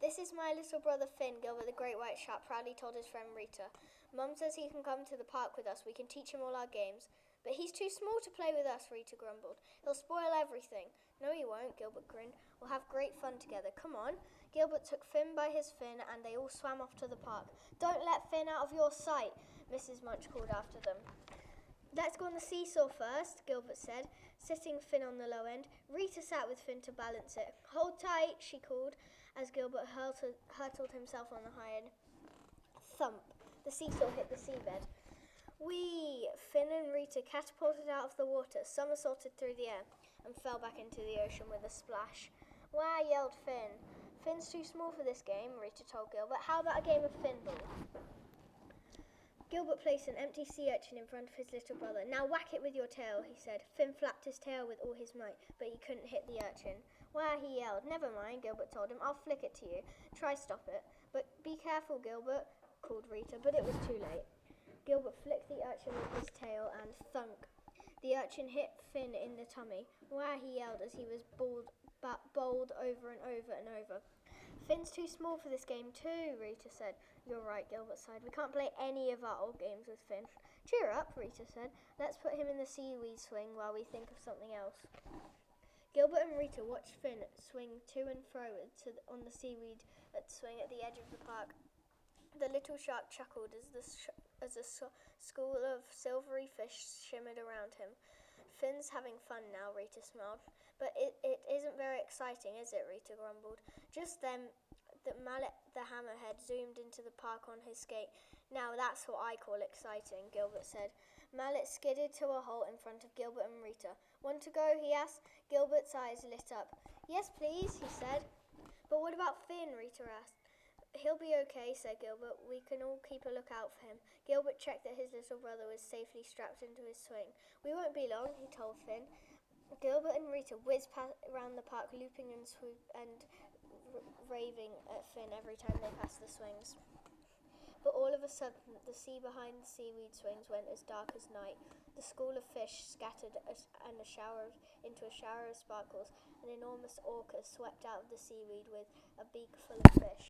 This is my little brother Finn, Gilbert the great white shark proudly told his friend Rita. Mum says he can come to the park with us. We can teach him all our games. But he's too small to play with us, Rita grumbled. He'll spoil everything. No, he won't, Gilbert grinned. We'll have great fun together. Come on. Gilbert took Finn by his fin and they all swam off to the park. Don't let Finn out of your sight, Mrs. Munch called after them. Let's go on the seesaw first, Gilbert said, sitting Finn on the low end. Rita sat with Finn to balance it. Hold tight, she called, as Gilbert hurtled himself on the high end. Thump. The seesaw hit the seabed. Whee! Finn and Rita catapulted out of the water, somersaulted through the air, and fell back into the ocean with a splash. Wah! Yelled Finn. Finn's too small for this game, Rita told Gilbert. How about a game of Finnball? Gilbert placed an empty sea urchin in front of his little brother. Now whack it with your tail, he said. Finn flapped his tail with all his might, but he couldn't hit the urchin. Wah! He yelled. Never mind, Gilbert told him. I'll flick it to you. Try stop it. But be careful, Gilbert, called Rita, but it was too late. Gilbert flicked the urchin with his tail and thunk. The urchin hit Finn in the tummy. Wah! He yelled as he was bowled over and over and over. Finn's too small for this game too, Rita said. You're right, Gilbert sighed. We can't play any of our old games with Finn. Cheer up, Rita said. Let's put him in the seaweed swing while we think of something else. Gilbert and Rita watched Finn swing to and fro on the seaweed swing at the edge of the park. The little shark chuckled as a school of silvery fish shimmered around him. Finn's having fun now, Rita smiled. But it isn't very exciting, is it, Rita grumbled. Just then, Mallet the hammerhead zoomed into the park on his skate. Now that's what I call exciting, Gilbert said. Mallet skidded to a halt in front of Gilbert and Rita. Want to go, he asked. Gilbert's eyes lit up. Yes, please, he said. But what about Finn, Rita asked. He'll be okay, said Gilbert. We can all keep a lookout for him. Gilbert checked that his little brother was safely strapped into his swing. We won't be long, he told Finn. Gilbert and Rita whizzed around the park, looping and raving at Finn every time they passed the swings. But all of a sudden, the sea behind the seaweed swings went as dark as night. The school of fish scattered into a shower of sparkles. An enormous orca swept out of the seaweed with a beak full of fish.